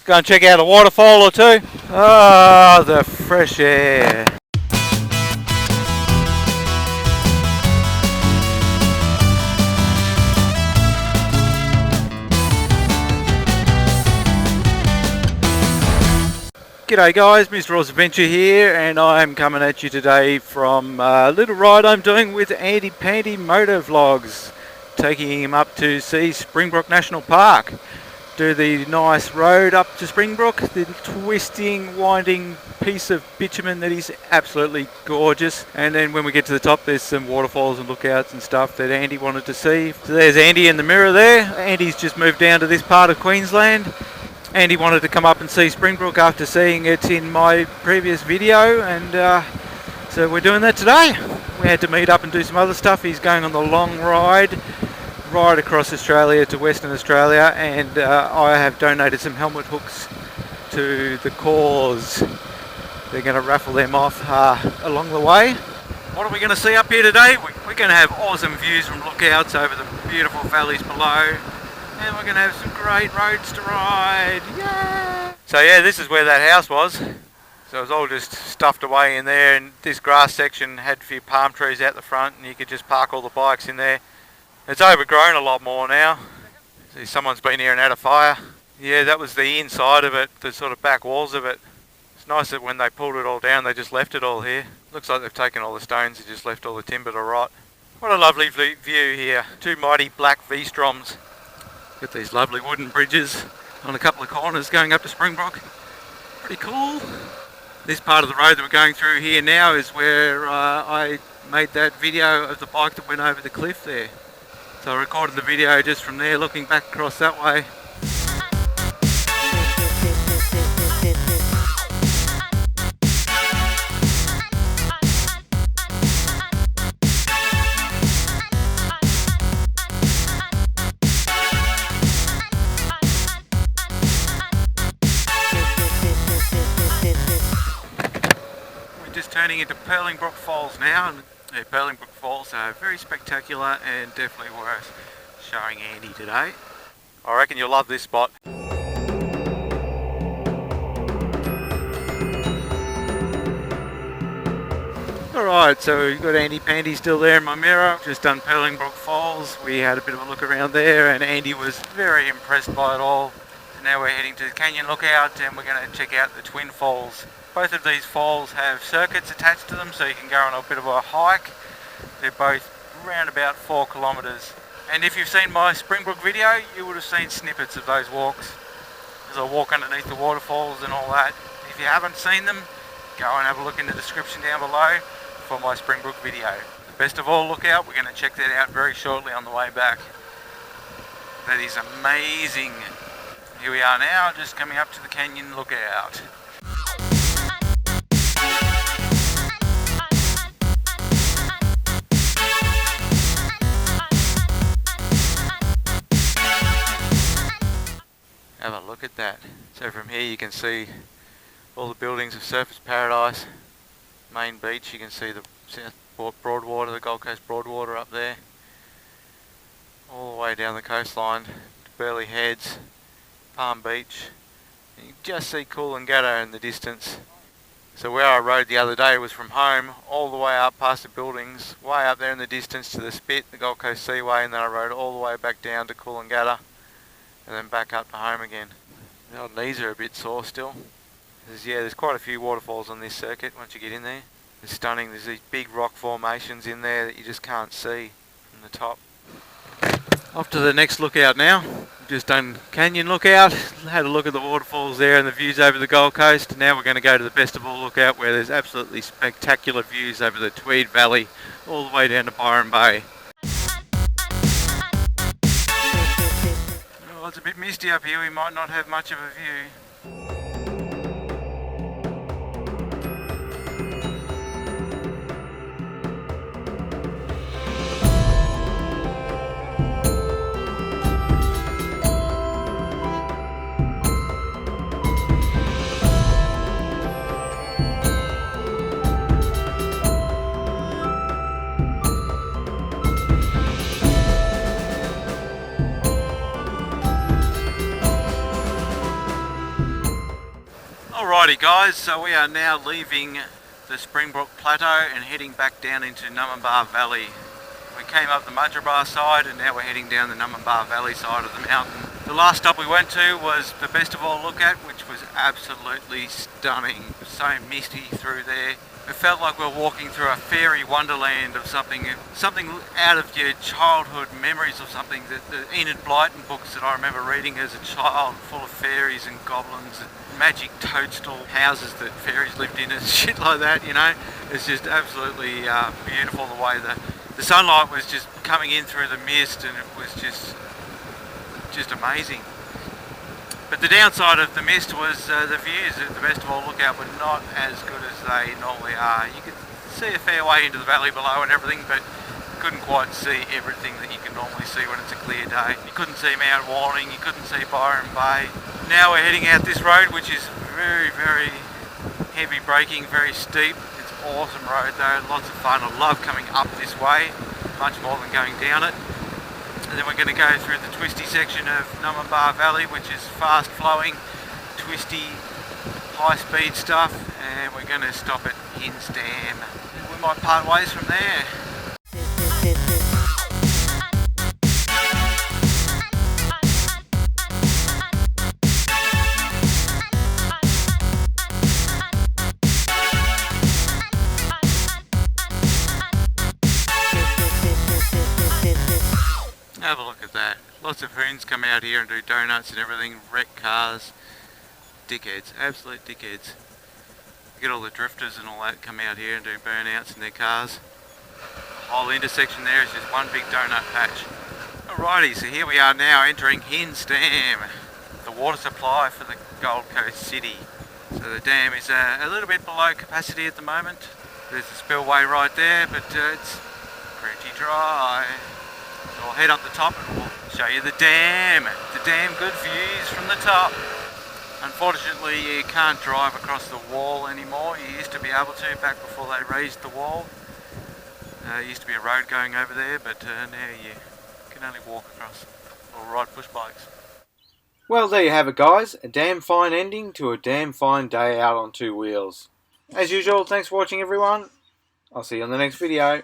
Go and check out a waterfall or two. Ah, the fresh air. G'day guys, Mr. Oz Adventure here, and I'm coming at you today from a little ride I'm doing with Pandy Motovlogs, taking him up to see Springbrook National Park. Do the nice road up to Springbrook, the twisting, winding piece of bitumen that is absolutely gorgeous. And then when we get to the top, there's some waterfalls and lookouts and stuff that Andy wanted to see. So there's Andy in the mirror there. Andy's just moved down to this part of Queensland. Andy wanted to come up and see Springbrook after seeing it in my previous video, and so we're doing that today. We had to meet up and do some other stuff. He's going on the long ride across Australia to Western Australia, and I have donated some helmet hooks to the cause. They're going to raffle them off along the way. What are we going to see up here today? We're going to have awesome views from lookouts over the beautiful valleys below. And we're going to have some great roads to ride. Yeah! So yeah, this is where that house was. So it was all just stuffed away in there, and this grass section had a few palm trees out the front, and you could just park all the bikes in there. It's overgrown a lot more now. See, someone's been here and had a fire. Yeah, that was the inside of it, the sort of back walls of it. It's nice that when they pulled it all down, they just left it all here. Looks like they've taken all the stones and just left all the timber to rot. What a lovely view here. Two mighty black V-Stroms. Got these lovely wooden bridges on a couple of corners going up to Springbrook. Pretty cool. This part of the road that we're going through here now is where I made that video of the bike that went over the cliff there. So I recorded the video just from there, looking back across that way. Turning into Purlingbrook Falls now, and Purlingbrook Falls are very spectacular and definitely worth showing Andy today. I reckon you'll love this spot. Alright, so we've got Andy Pandy still there in my mirror. Just done Purlingbrook Falls. We had a bit of a look around there, and Andy was very impressed by it all. So now we're heading to the Canyon Lookout, and we're going to check out the Twin Falls. Both of these falls have circuits attached to them, so you can go on a bit of a hike. They're both around about 4 kilometres. And if you've seen my Springbrook video, you would have seen snippets of those walks, as I walk underneath the waterfalls and all that. If you haven't seen them, go and have a look in the description down below for my Springbrook video. The best of all lookout, we're going to check that out very shortly on the way back. That is amazing. Here we are now, just coming up to the Canyon Lookout. Have a look at that. So from here you can see all the buildings of Surfers Paradise, main beach. You can see the South Broadwater, the Gold Coast Broadwater up there, all the way down the coastline to Burleigh Heads, Palm Beach. And you can just see Coolangatta in the distance. So where I rode the other day was from home all the way up past the buildings, way up there in the distance to the Spit, the Gold Coast Seaway, and then I rode all the way back down to Coolangatta, and then back up to home again. The old knees are a bit sore still. There's quite a few waterfalls on this circuit once you get in there. It's stunning. There's these big rock formations in there that you just can't see from the top. Off to the next lookout now. We've just done Canyon Lookout, had a look at the waterfalls there and the views over the Gold Coast. Now we're going to go to the Best of All Lookout, where there's absolutely spectacular views over the Tweed Valley all the way down to Byron Bay. Well, it's a bit misty up here, we might not have much of a view. Alrighty guys, so we are now leaving the Springbrook Plateau and heading back down into Numinbah Valley. We came up the Mudgeeraba side and now we're heading down the Numinbah Valley side of the mountain. The last stop we went to was the Best of All Look At, which was absolutely stunning. It was so misty through there. It felt like we were walking through a fairy wonderland of something out of your childhood memories of something. The Enid Blyton books that I remember reading as a child, full of fairies and goblins and magic toadstool houses that fairies lived in and shit like that, you know. It's just absolutely beautiful the way the sunlight was just coming in through the mist, and it was just amazing. But the downside of the mist was the views at the Best of All Look Out were not as good as they normally are. You could see a fair way into the valley below and everything, but you couldn't quite see everything that you can normally see when it's a clear day. You couldn't see Mount Warning, you couldn't see Byron Bay. Now we're heading out this road, which is very, very heavy braking, very steep. It's an awesome road though, lots of fun. I love coming up this way, much more than going down it. And then we're going to go through the twisty section of Numinbah Valley, which is fast flowing, twisty, high speed stuff, and we're going to stop at Hin's Dam. We might part ways from there. Have a look at that. Lots of hoons come out here and do donuts and everything, wreck cars. Dickheads, absolute dickheads. You get all the drifters and all that come out here and do burnouts in their cars. The whole intersection there is just one big donut patch. Alrighty, so here we are now entering Hin's Dam, the water supply for the Gold Coast city. So the dam is a little bit below capacity at the moment. There's a spillway right there, but it's pretty dry. So we'll head up the top and we'll show you the dam. The damn good views from the top. Unfortunately, you can't drive across the wall anymore. You used to be able to back before they raised the wall. There used to be a road going over there, but now you can only walk across or ride push bikes. Well, there you have it guys. A damn fine ending to a damn fine day out on two wheels. As usual, thanks for watching everyone. I'll see you on the next video.